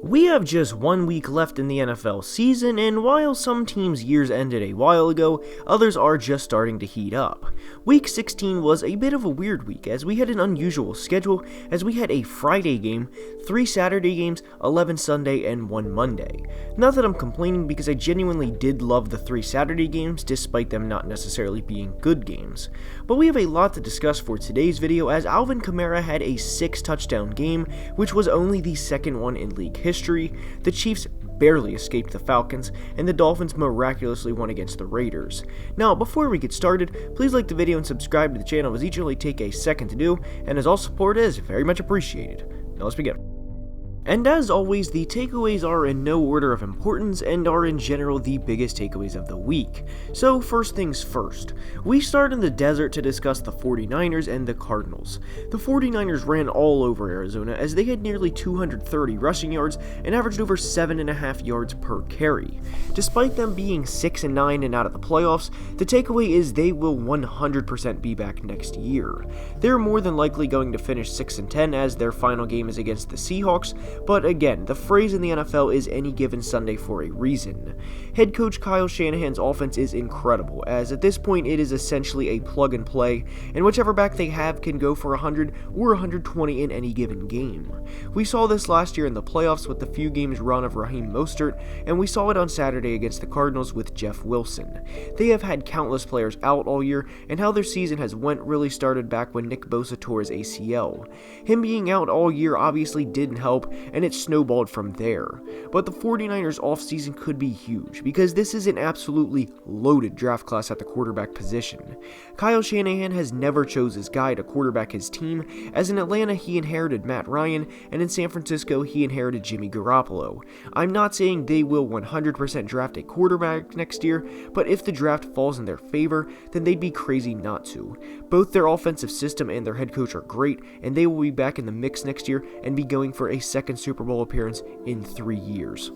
We have just 1 week left in the NFL season, and while some teams' years ended a while ago, others are just starting to heat up. Week 16 was a bit of a weird week, as we had an unusual schedule, as we had a Friday game, 3 Saturday games, 11 Sunday, and 1 Monday. Not that I'm complaining, because I genuinely did love the 3 Saturday games, despite them not necessarily being good games. But we have a lot to discuss for today's video, as Alvin Kamara had a 6-touchdown game, which was only the second one in league history. The Chiefs barely escaped the Falcons, and the Dolphins miraculously won against the Raiders. Now, before we get started, please like the video and subscribe to the channel, as each only take a second to do, and as all support is very much appreciated. Now let's begin. And as always, the takeaways are in no order of importance and are in general the biggest takeaways of the week. So first things first, we start in the desert to discuss the 49ers and the Cardinals. The 49ers ran all over Arizona, as they had nearly 230 rushing yards and averaged over 7.5 yards per carry. Despite them being 6-9 and out of the playoffs, the takeaway is they will 100% be back next year. They're more than likely going to finish 6-10, as their final game is against the Seahawks. But again, the phrase in the NFL is any given Sunday for a reason. Head coach Kyle Shanahan's offense is incredible, as at this point it is essentially a plug and play, and whichever back they have can go for 100 or 120 in any given game. We saw this last year in the playoffs with the few games run of Raheem Mostert, and we saw it on Saturday against the Cardinals with Jeff Wilson. They have had countless players out all year, and how their season has went really started back when Nick Bosa tore his ACL. Him being out all year obviously didn't help, and it snowballed from there. But the 49ers offseason could be huge, because this is an absolutely loaded draft class at the quarterback position. Kyle Shanahan has never chose his guy to quarterback his team, as in Atlanta he inherited Matt Ryan, and in San Francisco he inherited Jimmy Garoppolo. I'm not saying they will 100% draft a quarterback next year, but if the draft falls in their favor, then they'd be crazy not to. Both their offensive system and their head coach are great, and they will be back in the mix next year and be going for a second Super Bowl appearance in 3 years.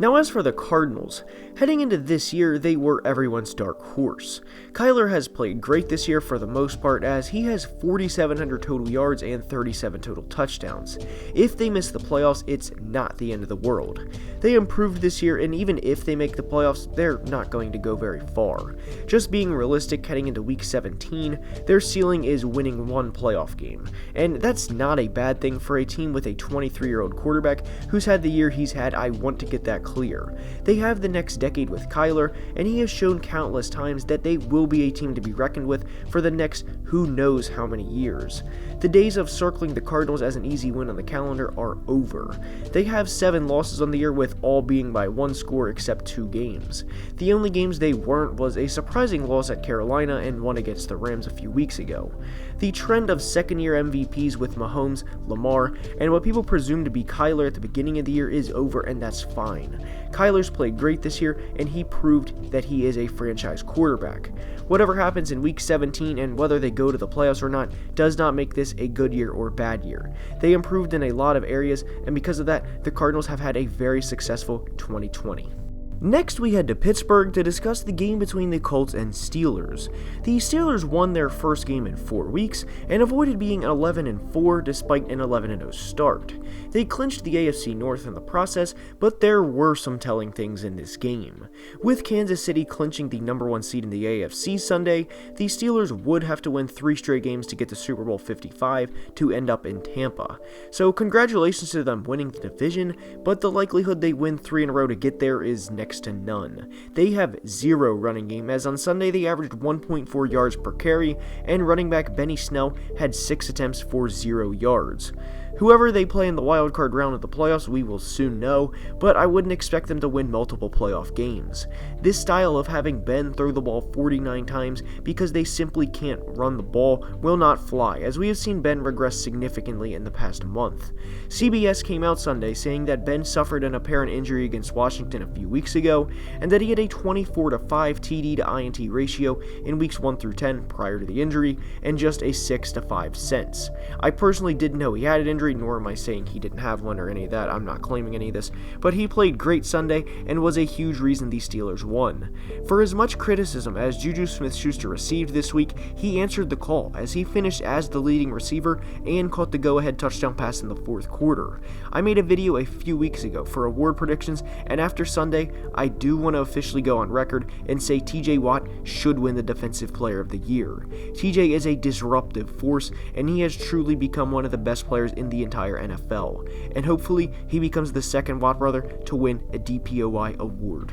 Now as for the Cardinals, heading into this year, they were everyone's dark horse. Kyler has played great this year for the most part, as he has 4,700 total yards and 37 total touchdowns. If they miss the playoffs, it's not the end of the world. They improved this year, and even if they make the playoffs, they're not going to go very far. Just being realistic, heading into week 17, their ceiling is winning 1 playoff game, and that's not a bad thing for a team with a 23-year-old quarterback who's had the year he's had. I want to get that clear. They have the next decade with Kyler, and he has shown countless times that they will be a team to be reckoned with for the next who knows how many years. The days of circling the Cardinals as an easy win on the calendar are over. They have 7 losses on the year, with all being by 1 score except 2 games. The only games they weren't was a surprising loss at Carolina and one against the Rams a few weeks ago. The trend of second-year MVPs with Mahomes, Lamar, and what people presume to be Kyler at the beginning of the year is over, and that's fine. Kyler's played great this year, and he proved that he is a franchise quarterback. Whatever happens in week 17 and whether they go to the playoffs or not does not make this a good year or bad year. They improved in a lot of areas, and because of that, the Cardinals have had a very successful 2020. Next, we head to Pittsburgh to discuss the game between the Colts and Steelers. The Steelers won their first game in 4 weeks and avoided being 11-4 despite an 11-0 start. They clinched the AFC North in the process, but there were some telling things in this game. With Kansas City clinching the number 1 seed in the AFC Sunday, the Steelers would have to win 3 straight games to get to Super Bowl 55 to end up in Tampa. So congratulations to them winning the division, but the likelihood they win 3 in a row to get there is next to none. They have 0 running game, as on Sunday they averaged 1.4 yards per carry, and running back Benny Snell had 6 attempts for 0 yards. Whoever they play in the wildcard round of the playoffs, we will soon know, but I wouldn't expect them to win multiple playoff games. This style of having Ben throw the ball 49 times because they simply can't run the ball will not fly, as we have seen Ben regress significantly in the past month. CBS came out Sunday saying that Ben suffered an apparent injury against Washington a few weeks ago, and that he had a 24-5 TD to INT ratio in weeks 1 through 10 prior to the injury, and just a 6-5 since. I personally didn't know he had an injury, injury, nor am I saying he didn't have one or any of that. I'm not claiming any of this, but he played great Sunday and was a huge reason the Steelers won. For as much criticism as Juju Smith-Schuster received this week, he answered the call as he finished as the leading receiver and caught the go-ahead touchdown pass in the fourth quarter. I made a video a few weeks ago for award predictions, and after Sunday, I do want to officially go on record and say TJ Watt should win the Defensive Player of the Year. TJ is a disruptive force, and he has truly become one of the best players in the entire NFL, and hopefully he becomes the second Watt brother to win a DPOY award.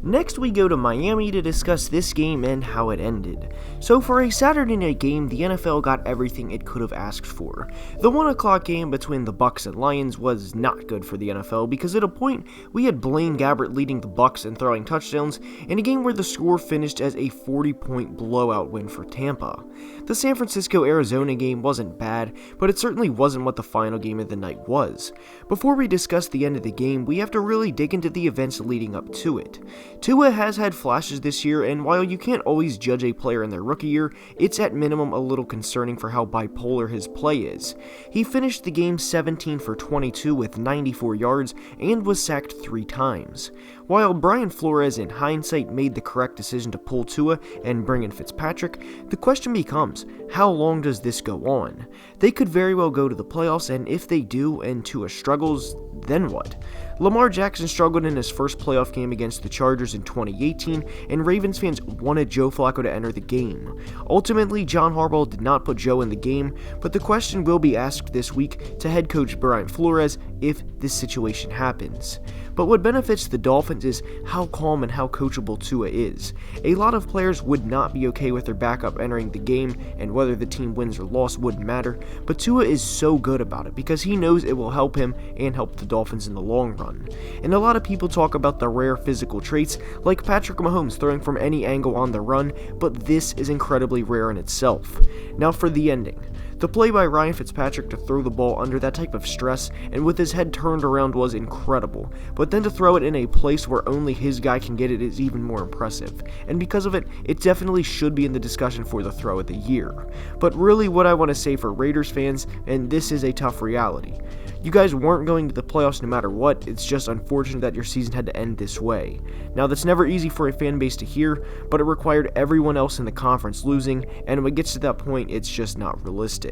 Next, we go to Miami to discuss this game and how it ended. So for a Saturday night game, the NFL got everything it could have asked for. The 1 o'clock game between the Bucs and Lions was not good for the NFL because at a point, we had Blaine Gabbert leading the Bucs and throwing touchdowns in a game where the score finished as a 40-point blowout win for Tampa. The San Francisco-Arizona game wasn't bad, but it certainly wasn't what the final game of the night was. Before we discuss the end of the game, we have to really dig into the events leading up to it. Tua has had flashes this year, and while you can't always judge a player in their rookie year, it's at minimum a little concerning for how bipolar his play is. He finished the game 17 for 22 with 94 yards and was sacked 3 times. While Brian Flores in hindsight made the correct decision to pull Tua and bring in Fitzpatrick, the question becomes, how long does this go on? They could very well go to the playoffs, and if they do and Tua struggles, then what? Lamar Jackson struggled in his first playoff game against the Chargers in 2018, and Ravens fans wanted Joe Flacco to enter the game. Ultimately, John Harbaugh did not put Joe in the game, but the question will be asked this week to head coach Brian Flores if this situation happens. But what benefits the Dolphins is how calm and how coachable Tua is. A lot of players would not be okay with their backup entering the game, and whether the team wins or loss wouldn't matter, but Tua is so good about it because he knows it will help him and help the Dolphins in the long run. And a lot of people talk about the rare physical traits like Patrick Mahomes throwing from any angle on the run, but this is incredibly rare in itself. Now for the ending. The play by Ryan Fitzpatrick to throw the ball under that type of stress and with his head turned around was incredible, but then to throw it in a place where only his guy can get it is even more impressive, and because of it, it definitely should be in the discussion for the throw of the year. But really what I want to say for Raiders fans, and this is a tough reality, you guys weren't going to the playoffs no matter what, it's just unfortunate that your season had to end this way. Now that's never easy for a fan base to hear, but it required everyone else in the conference losing, and when it gets to that point, it's just not realistic.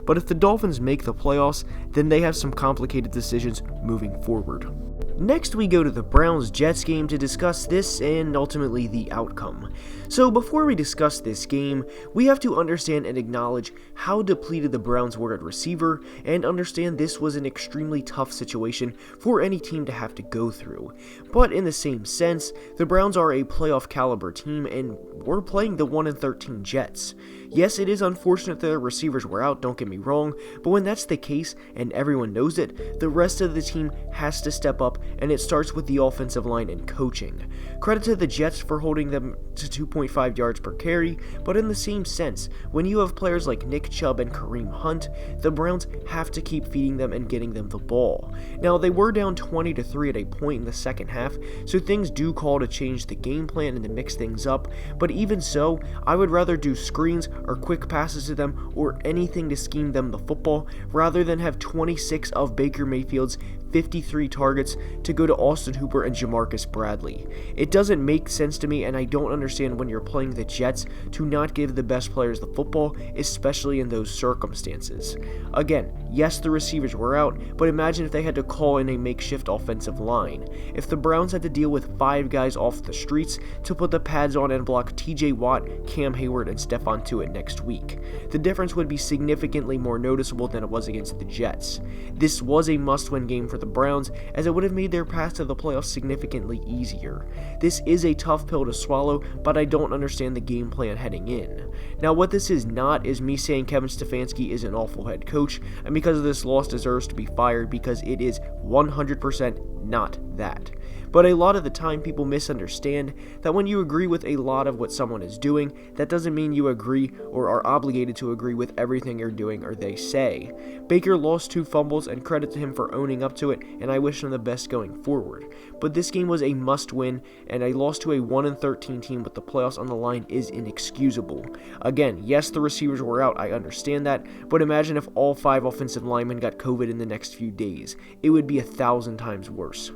But if the Dolphins make the playoffs, then they have some complicated decisions moving forward. Next, we go to the Browns-Jets game to discuss this and ultimately the outcome. So before we discuss this game, we have to understand and acknowledge how depleted the Browns were at receiver and understand this was an extremely tough situation for any team to have to go through. But in the same sense, the Browns are a playoff caliber team and we're playing the 1-13 Jets. Yes, it is unfortunate that their receivers were out, don't get me wrong, but when that's the case and everyone knows it, the rest of the team has to step up, and it starts with the offensive line and coaching. Credit to the Jets for holding them to 2.5 yards per carry, but in the same sense, when you have players like Nick Chubb and Kareem Hunt, the Browns have to keep feeding them and getting them the ball. Now, they were down 20-3 at a point in the second half, so things do call to change the game plan and to mix things up, but even so, I would rather do screens or quick passes to them or anything to scheme them the football rather than have 26 of Baker Mayfield's 53 targets to go to Austin Hooper and Jamarcus Bradley. It doesn't make sense to me, and I don't understand when you're playing the Jets to not give the best players the football, especially in those circumstances. Again, yes, the receivers were out, but imagine if they had to call in a makeshift offensive line. If the Browns had to deal with 5 guys off the streets to put the pads on and block TJ Watt, Cam Hayward, and Stephon Tuitt next week, the difference would be significantly more noticeable than it was against the Jets. This was a must-win game for the Browns, as it would have made their path to the playoffs significantly easier. This is a tough pill to swallow, but I don't understand the game plan heading in. Now, what this is not is me saying Kevin Stefanski is an awful head coach, and because of this loss deserves to be fired, because it is 100% not that. But a lot of the time people misunderstand that when you agree with a lot of what someone is doing, that doesn't mean you agree or are obligated to agree with everything you're doing or they say. Baker lost 2 fumbles, and credit to him for owning up to it, and I wish him the best going forward. But this game was a must-win, and a loss to a 1-13 team with the playoffs on the line is inexcusable. Again, yes, the receivers were out, I understand that, but imagine if all 5 offensive linemen got COVID in the next few days. It would be 1,000 times worse.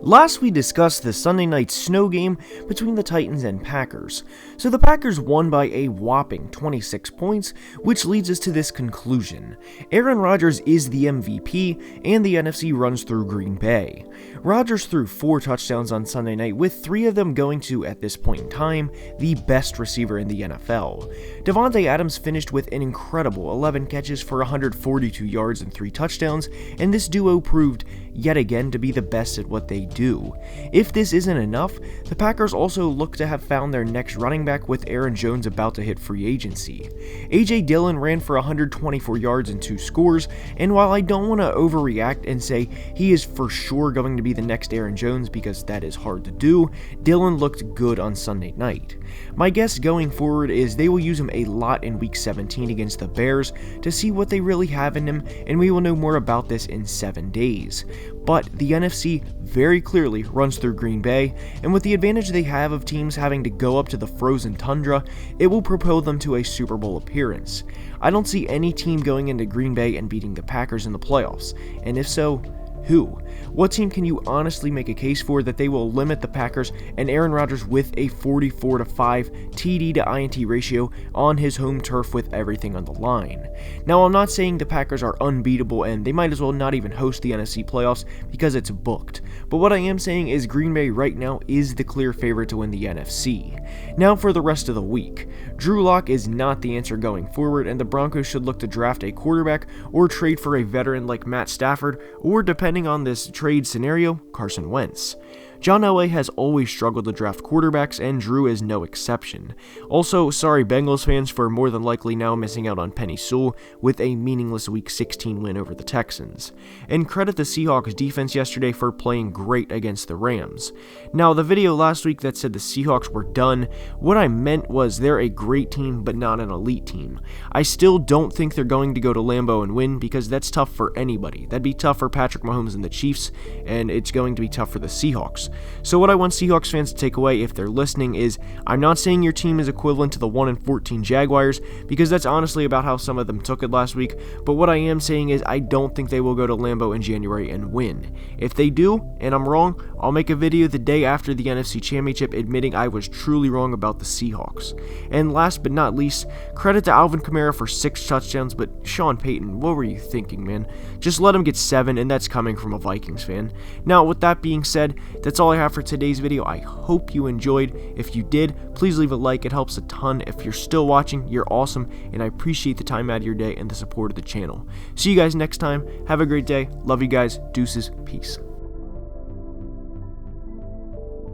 Last, we discussed the Sunday night snow game between the Titans and Packers. So the Packers won by a whopping 26 points, which leads us to this conclusion. Aaron Rodgers is the MVP, and the NFC runs through Green Bay. Rodgers threw 4 touchdowns on Sunday night, with 3 of them going to, at this point in time, the best receiver in the NFL. Davante Adams finished with an incredible 11 catches for 142 yards and 3 touchdowns, and this duo proved yet again to be the best at what they do. If this isn't enough, the Packers also look to have found their next running back, with Aaron Jones about to hit free agency. A.J. Dillon ran for 124 yards and 2 scores, and while I don't want to overreact and say he is for sure going to be the next Aaron Jones, because that is hard to do, Dillon looked good on Sunday night. My guess going forward is they will use him a lot in Week 17 against the Bears to see what they really have in him, and we will know more about this in 7 days. But the NFC very clearly runs through Green Bay, and with the advantage they have of teams having to go up to the frozen tundra, it will propel them to a Super Bowl appearance. I don't see any team going into Green Bay and beating the Packers in the playoffs, and if so, who? What team can you honestly make a case for that they will limit the Packers and Aaron Rodgers with a 44-5 TD to INT ratio on his home turf with everything on the line? Now, I'm not saying the Packers are unbeatable and they might as well not even host the NFC playoffs because it's booked, but what I am saying is Green Bay right now is the clear favorite to win the NFC. Now for the rest of the week. Drew Lock is not the answer going forward, and the Broncos should look to draft a quarterback or trade for a veteran like Matt Stafford, or depending on this trade scenario, Carson Wentz. John Elway has always struggled to draft quarterbacks, and Drew is no exception. Also, sorry Bengals fans for more than likely now missing out on Penny Sewell with a meaningless Week 16 win over the Texans. And credit the Seahawks defense yesterday for playing great against the Rams. Now, the video last week that said the Seahawks were done, what I meant was they're a great team but not an elite team. I still don't think they're going to go to Lambeau and win, because that's tough for anybody. That'd be tough for Patrick Mahomes and the Chiefs, and it's going to be tough for the Seahawks. So what I want Seahawks fans to take away, if they're listening, is I'm not saying your team is equivalent to the 1-14 Jaguars, because that's honestly about how some of them took it last week, but what I am saying is I don't think they will go to Lambeau in January and win. If they do, and I'm wrong, I'll make a video the day after the NFC Championship admitting I was truly wrong about the Seahawks. And last but not least, credit to Alvin Kamara for 6 touchdowns, but Sean Payton, what were you thinking, man? Just let him get 7, and that's coming from a Vikings fan. Now, with that being said, that's all I have for today's video. I hope you enjoyed. If you did, please leave a like. It helps a ton. If you're still watching, you're awesome, and I appreciate the time out of your day and the support of the channel. See you guys next time. Have a great day. Love you guys. Deuces. Peace.